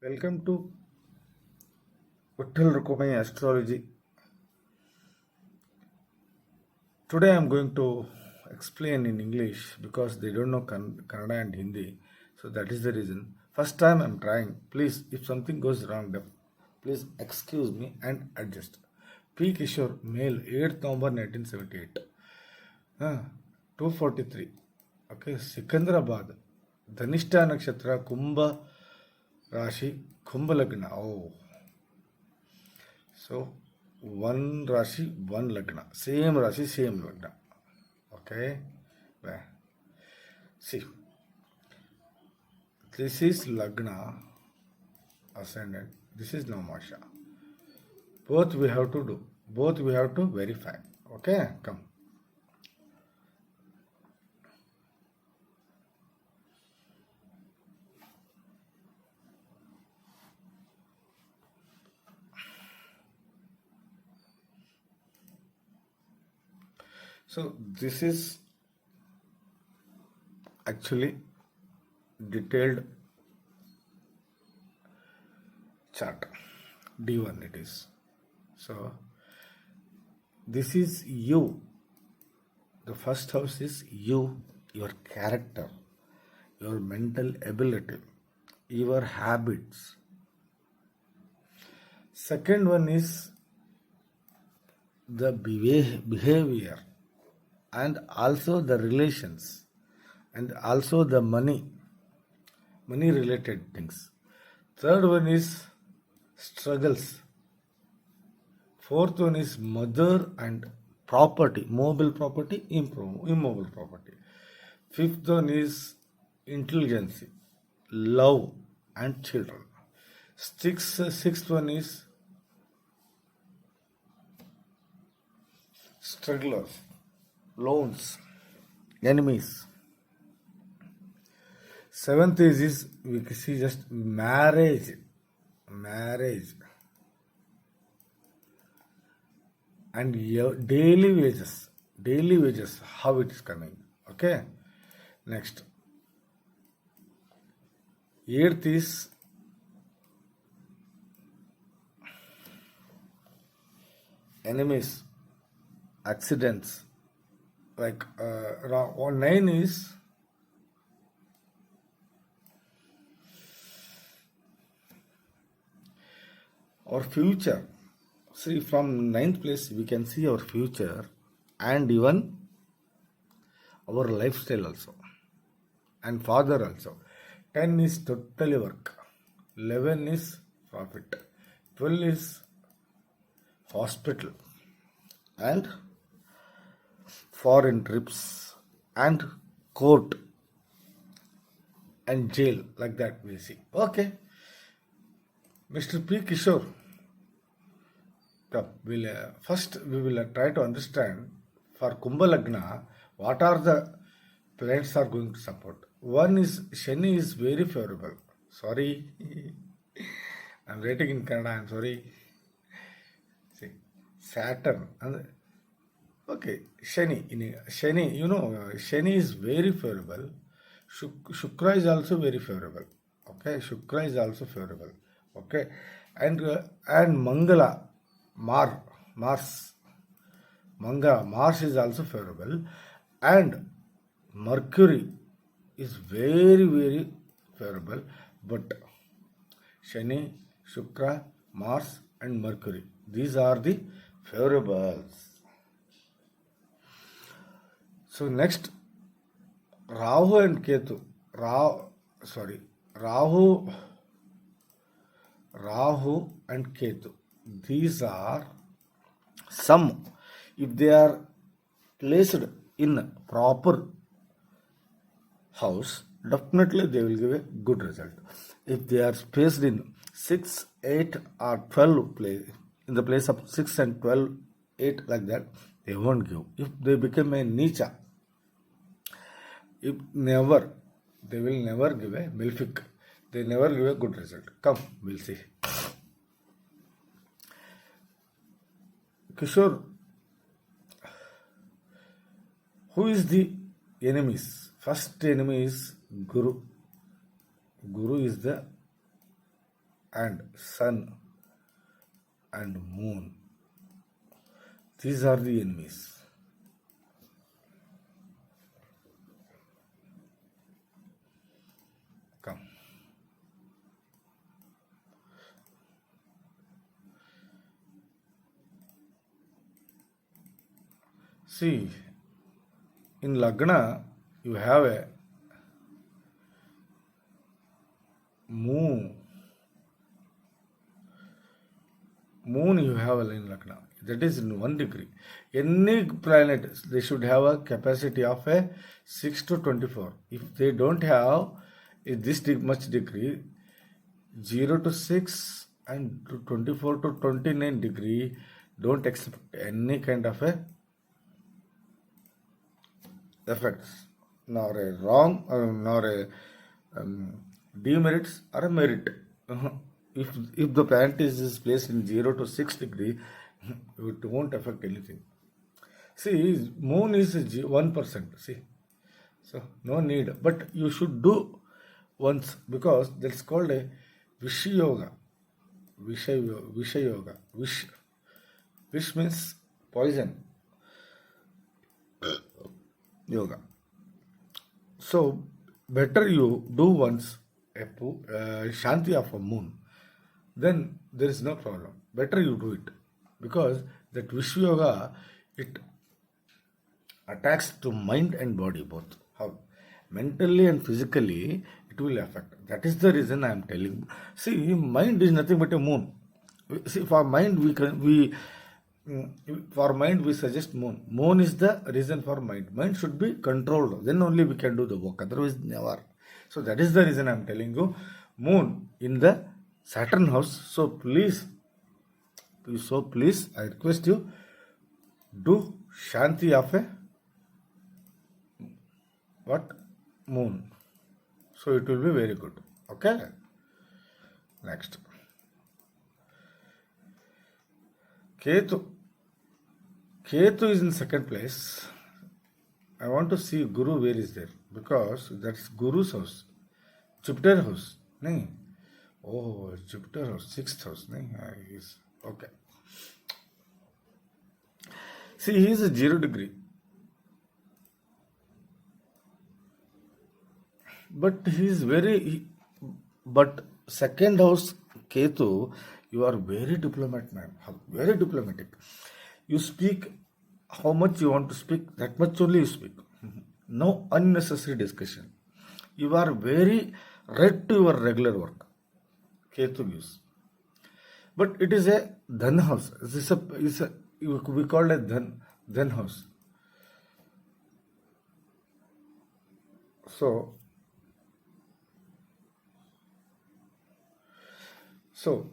Welcome to Uttal Rukumai Astrology. Today I'm going to explain in English because they don't know Kannada and Hindi. So that is the reason. First time I'm trying. Please, if something goes wrong, please excuse me and adjust. P. Kishore, male, 8th November 1978. 2:43. Okay, Sikandrabad. Dhanishta Nakshatra, Kumbha Rashi, Kumbha Lagna. Oh, so one Rashi, one Lagna. Same Rashi, same Lagna. Okay, well, see, this is Lagna ascendant. This is Namasha. Both we have to do. Both we have to verify. Okay, come. So this is actually detailed chart. D1 it is. So this is you. The first house is you, your character, your mental ability, your habits. Second one is the behavior and also the relations and also the money related things. Third one is struggles. Fourth one is mother and property, mobile property, immobile property. Fifth one is intelligence, love and children. Sixth one is strugglers, loans, enemies. Seventh is we can see just marriage and your daily wages, how it is coming. Okay, next. Eighth is enemies, accidents. Like or 9 is our future. See, from ninth place we can see our future and even our lifestyle also and father also. 10 is totally work. 11 is profit. 12 is hospital and foreign trips and court and jail, like that we see. Okay, Mr. P. Kishore, come, first we will try to understand for Kumbha Lagna what are the planets are going to support. One is Shani is very favorable. Sorry, I'm writing in Kannada. I'm sorry. See, Saturn. Okay, Shani, Shani is very favorable. Shukra is also very favorable. Okay, Shukra is also favorable. Okay, and Mangala, Mars, Mars is also favorable, and Mercury is very very favorable. But Shani, Shukra, Mars, and Mercury, these are the favorables. So next, Rahu and Ketu. Rahu and Ketu. These are some. If they are placed in proper house, definitely they will give a good result. If they are placed in 6, 8 or 12 place, in the place of 6 and 12, 8 like that, they won't give. If they become a Nicha, they will never give a malefic. They never give a good result. Come, we'll see. Kishore, who is the enemies? First enemy is Guru. Guru is the and sun and moon. These are the enemies. Come. See, in Lagna, you have a moon. Moon you have in Lagna. That is in 1 degree. Any planet, they should have a capacity of a 6 to 24. If they don't have this much degree, 0 to 6 and to 24 to 29 degree, don't expect any kind of a effects, nor a wrong, nor a demerits or a merit. If the planet is placed in 0 to 6 degree, it won't affect anything. See, moon is 1%. See, so no need. But you should do once because that's called a Vish Yoga. Vish Yoga. Vish means poison. Yoga. So better you do once a Shanti of a moon. Then there is no problem. Better you do it because that Vish Yoga, it attacks to mind and body both. How? Mentally and physically it will affect. That is the reason I am telling. See, mind is nothing but a moon. See, for mind for mind we suggest moon. Moon is the reason for mind. Mind should be controlled. Then only we can do the work. Otherwise never. So that is the reason I am telling you. Moon in the Saturn house. So please, I request you, do Shanti of a moon. So it will be very good. Okay. Next. Ketu is in second place. I want to see Guru where is there because that's Guru's house. Jupiter house. No. Oh, Jupiter house, 6th house. No? Okay. See, he is a 0 degree. But he is but second house Ketu, you are very diplomat, man. Very diplomatic. You speak how much you want to speak, that much only you speak. No unnecessary discussion. You are very right to your regular work. Ketu gives. But it is a Dhan house. We call it Dhan house. So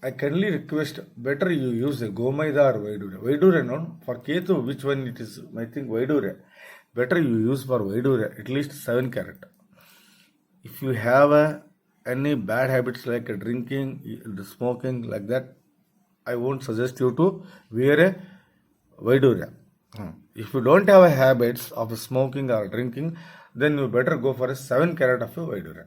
I kindly request better you use a Gomaida or Vaidura. Vaidura, no? For Ketu, which one it is? I think Vaidura. Better you use for Vaidura, at least 7 carat. If you have any bad habits like drinking, smoking, like that, I won't suggest you to wear a Vaidura. If you don't have habits of smoking or drinking, then you better go for a 7 carat of a Vaidura.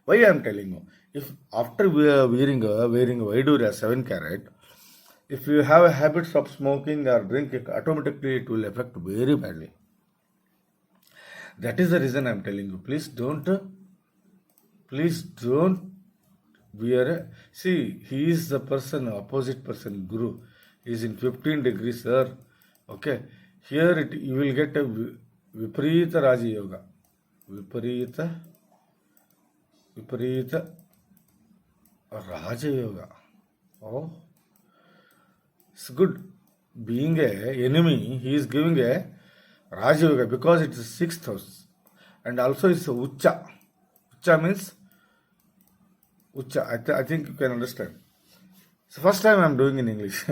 Why I am telling you? If after wearing a Vaidura 7 carat, if you have a habits of smoking or drinking, automatically it will affect very badly. That is the reason I am telling you. Please don't wear. See, he is the person, opposite person, Guru. He is in 15 degrees, sir. Okay. Here you will get a Viparita Raja Yoga. Viparita Raja Yoga. Oh, it's good. Being a enemy, he is giving a Raja Yoga because it's the 6th house. And also it's a Ucha. Ucha means Ucha. I think you can understand. It's the first time I'm doing in English.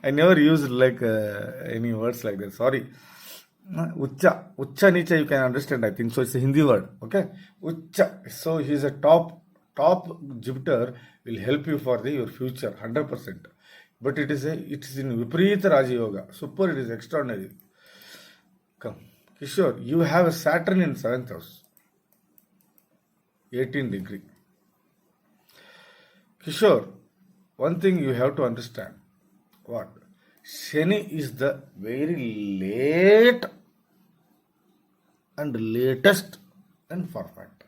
I never used like any words like that. Sorry. Ucha Nicha you can understand, I think. So it's a Hindi word. Okay. Ucha. So he's a top Jupiter will help you for your future 100%. But it is in Viparita Raja Yoga. Super, it is extraordinary. Come. Kishore, you have a Saturn in 7th house. 18 degree. Kishore, one thing you have to understand. What? Shani is the very late and latest and perfect.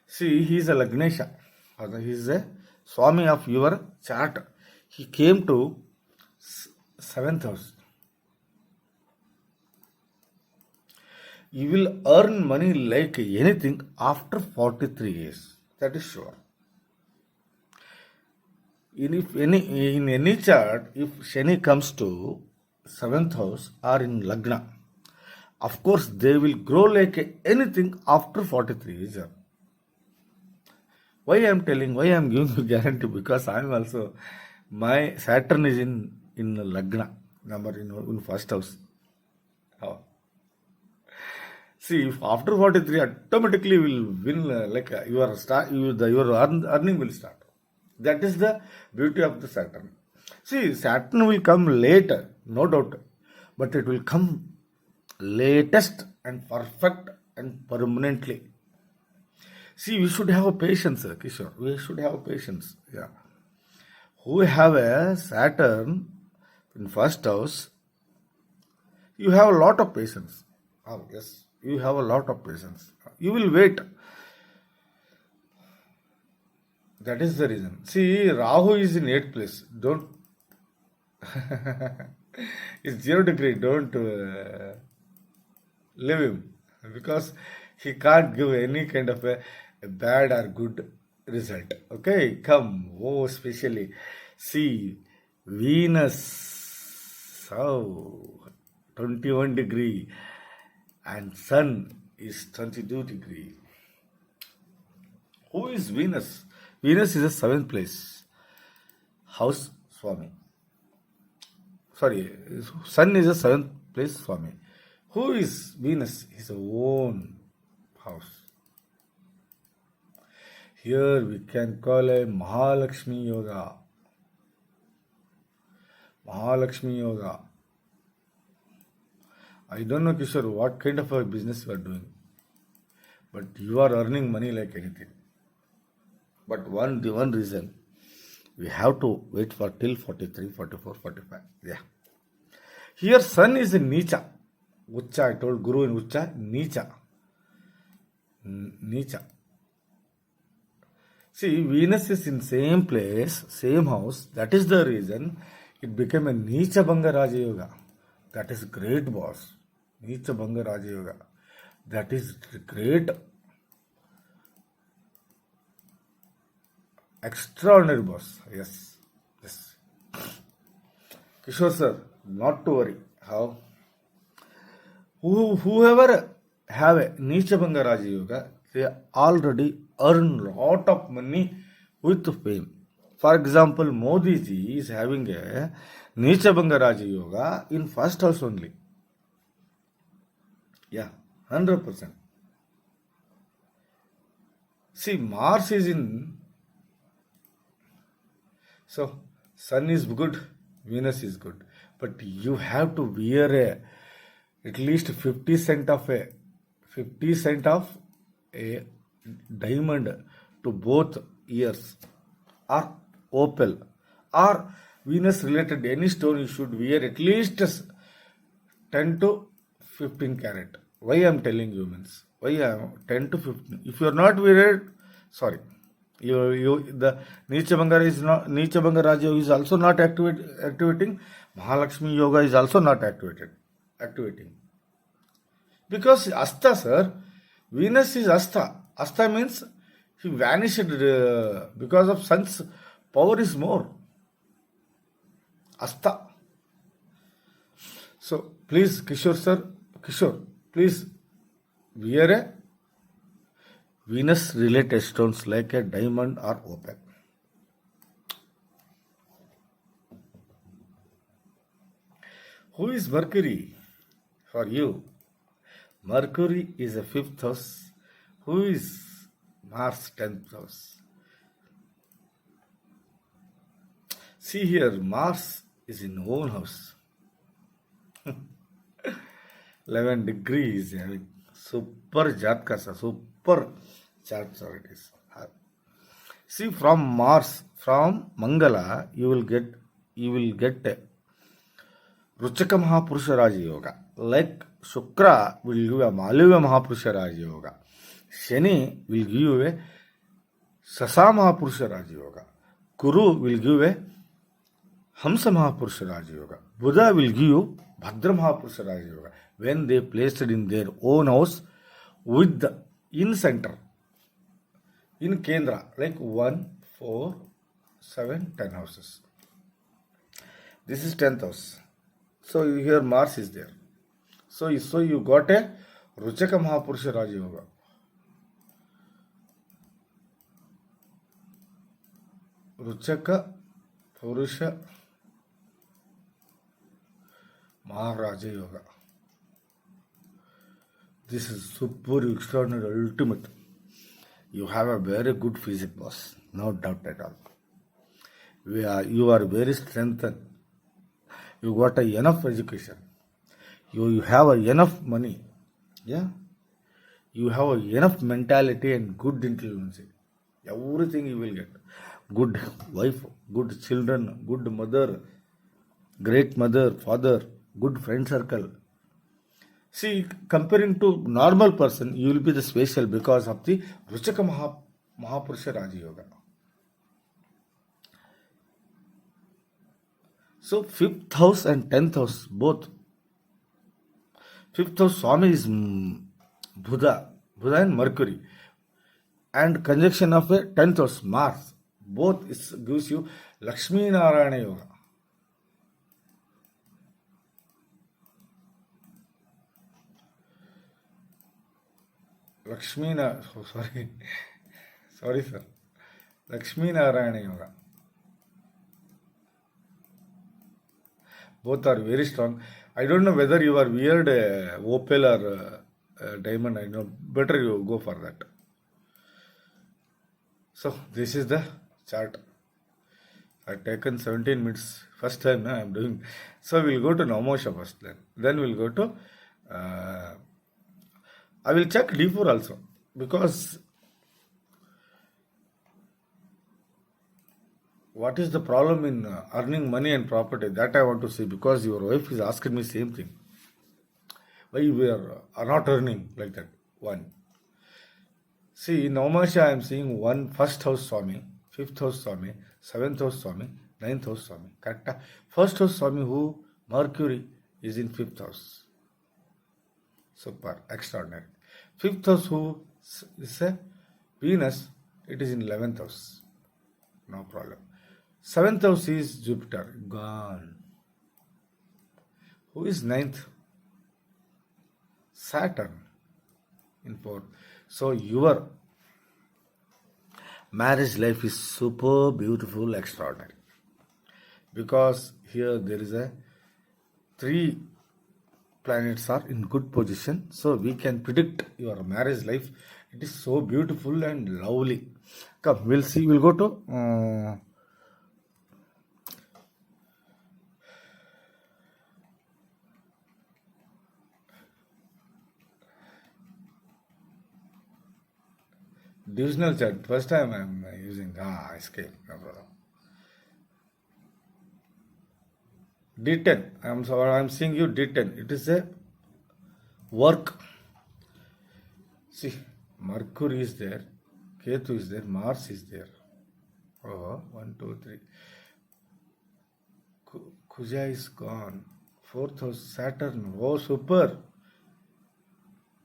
See, he is a Lagnesha. He is a Swami of your chart. He came to seventh house. You will earn money like anything after 43 years. That is sure. In any chart, if Shani comes to seventh house or in Lagna, of course they will grow like anything after 43 years. Why I am telling? Why I am giving you guarantee? Because I am also, my Saturn is in Lagna number in first house. How? See, if after 43, automatically will win your earning will start. That is the beauty of the Saturn. See, Saturn will come later, no doubt, but it will come latest and perfect and permanently. See, we should have a patience, Kishore. We should have a patience. Yeah. Who have a Saturn in first house, you have a lot of patience. Oh, yes. You have a lot of patience. You will wait. That is the reason. See, Rahu is in 8th place. Don't. It's 0 degree. Don't leave him. Because he can't give any kind of a bad or good result. Okay, come. Oh, especially. See, Venus. Oh, 21 degree. And Sun is 22 degree. Who is Venus? Venus is a 7th place. House Swami. Sorry, Sun is a 7th place Swami. Who is Venus? His own house. Here we can call a Mahalakshmi Yoga. Mahalakshmi Yoga. I don't know, Kishore, what kind of a business you are doing. But you are earning money like anything. But the one reason, we have to wait for till 43, 44, 45. Yeah. Here Sun is in Nicha. Ucha, I told Guru in Ucha, Nicha. Nicha. See, Venus is in same place, same house. That is the reason it became a Nicha Bhanga Raja Yoga. That is great, boss. Nicha Bhanga Raja Yoga. That is great. Extraordinary, boss. Yes. Yes. Kishore sir, not to worry. How? Whoever have a Nicha Bhanga Raja Yoga, they already earn lot of money with fame. For example, Modi ji is having a Nicha Bhanga Raja Yoga in first house only. Yeah, 100%. See, Mars is in. So, Sun is good, Venus is good. But you have to wear at least 50 cent of a diamond to both ears, or opal, or Venus related any stone. You should wear at least 10 to 15 carat. Why I am telling you means, why I am 10 to 15. If you are not wear, sorry. The Nicha Bhanga Raja Yoga is also not activating. Mahalakshmi Yoga is also not activating. Because Asta, sir, Venus is Asta. Asta means he vanished because of Sun's power is more. Asta. So, please, Kishore, please wear a Venus related stones like a diamond or opal. Who is Mercury for you? Mercury is a 5th house. Who is Mars 10th house? See here, Mars is in own house. 11 degrees having super Jatka, super chart it is. See, from Mars, from Mangala, you will get Ruchaka Mahapurusha Raja Yoga. Like Shukra will give a Malivya Mahapurusha Raja Yoga. Shani will give you a Sasa Mahapurusha Raja Yoga. Guru will give a Hamsa Mahapurusha Raja Yoga. Buddha will give you Bhadra Mahapurusha Raja Yoga. When they placed it in their own house with the in center, in Kendra, like 1, 4, 7, 10 houses. This is 10th house. So here Mars is there. So you got a Ruchaka Mahapurusha Raja Yoga. Ruchaka Purusha Maharaja Yoga. This is super extraordinary, ultimate. You have a very good physique, boss. No doubt at all. You are very strengthened. You got enough education. You have enough money. Yeah. You have enough mentality and good intelligence. Everything you will get. Good wife, good children, good mother, great mother, father, good friend circle. See, comparing to normal person, you will be the special because of the Ruchaka Mahapurusha Raja Yoga. So 5th house and 10th house, both. 5th house Swami is Buddha and Mercury. And conjunction of a 10th house, Mars. Both gives you Lakshmi Narayana Yoga. Sorry sir. Lakshmi Narayana Yoga. Both are very strong. I don't know whether you are weird opal or diamond. I know better you go for that. So this is the chart. I've taken 17 minutes. First time I am doing. So we'll go to Namosha first then. Then we'll go to I will check D4 also because what is the problem in earning money and property? That I want to see because your wife is asking me same thing. Why we are not earning like that? One. See, in Navamasha I am seeing 1st house Swami, 5th house Swami, 7th house Swami, 9th house Swami. Correct? 1st house Swami who? Mercury is in 5th house. Super, extraordinary. 5th house who is a Venus, it is in 11th house. No problem. 7th house is Jupiter, gone. Who is 9th? Saturn in 4th. So your marriage life is super beautiful, extraordinary. Because here there is a 3 planets are in good position. So we can predict your marriage life. It is so beautiful and lovely. Come, we'll see. We'll go to divisional chart. First time I am using scale. No problem. D10. I'm seeing you D10. It is a work. See, Mercury is there, Ketu is there, Mars is there. Oh, 1, 2, 3. Kuja is gone. 4th house, Saturn. Oh, super.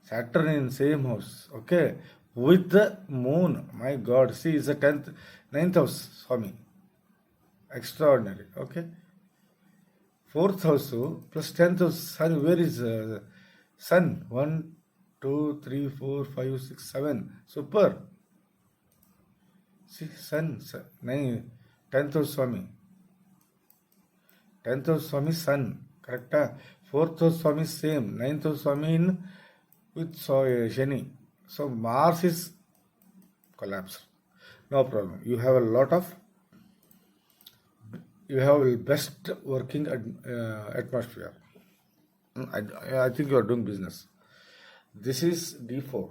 Saturn in same house. Okay. With the moon. My God. See, it's the 10th, 9th house, Swami. Extraordinary. Okay. 4th house plus 10th house, Sun. Where is Sun? 1, 2, 3, 4, 5, 6, 7. Super. See, Sun. 9, 10th house, Swami. 10th house, Swami, Sun. Correct? 4th house, Swami, same. 9th house, Swami in with Shani. So Mars is collapsed. No problem. You have a lot of, you have best working atmosphere. I think you are doing business. This is D4.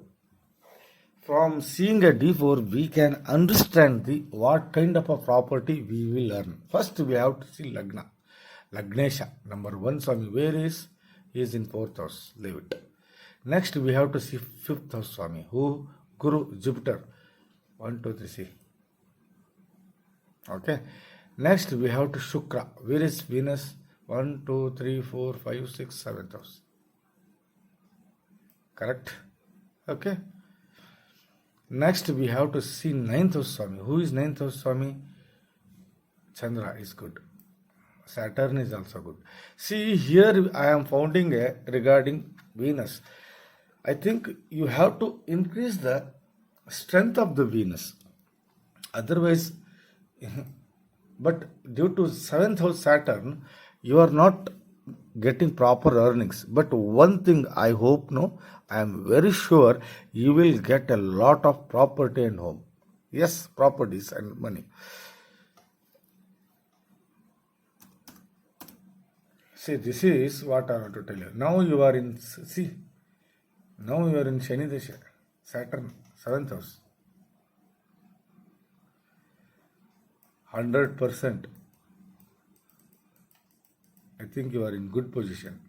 from seeing a D4, we can understand the what kind of a property we will earn. First, we have to see Lagna. Lagnesha, number 1, Swami, where is? He is in 4th house, leave it. Next, we have to see 5th house, Swami, who? Guru, Jupiter. 1, 2, 3, see. Okay. Next, we have to Shukra. Where is Venus? 1, 2, 3, 4, 5, 6, 7th house. Correct? Okay. Next, we have to see 9th house, Swami. Who is 9th house, Swami? Chandra is good. Saturn is also good. See, here I am founding regarding Venus. I think you have to increase the strength of the Venus. Otherwise, but due to 7th house Saturn, you are not getting proper earnings. But one thing I hope, no, I am very sure you will get a lot of property and home. Yes, properties and money. See, this is what I want to tell you. Now you are in, see, now you are in Shani Desha, Saturn, 7th house. 100%. I think you are in good position.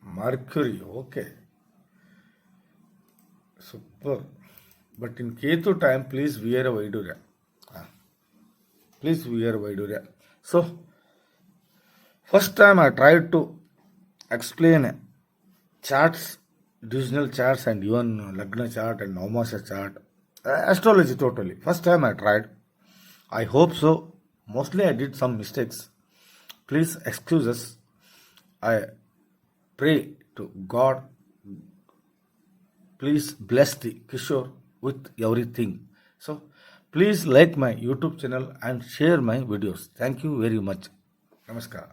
Mercury, okay. Super. But in Ketu time, please wear a Vaidurya. Please wear Vaidurya. So, first time I tried to explain charts, divisional charts and even Lagna chart and Naumasa chart, astrology totally. First time I tried. I hope so. Mostly I did some mistakes. Please excuse us. I pray to God. Please bless the Kishore with everything. So, please like my YouTube channel and share my videos. Thank you very much. Namaskar.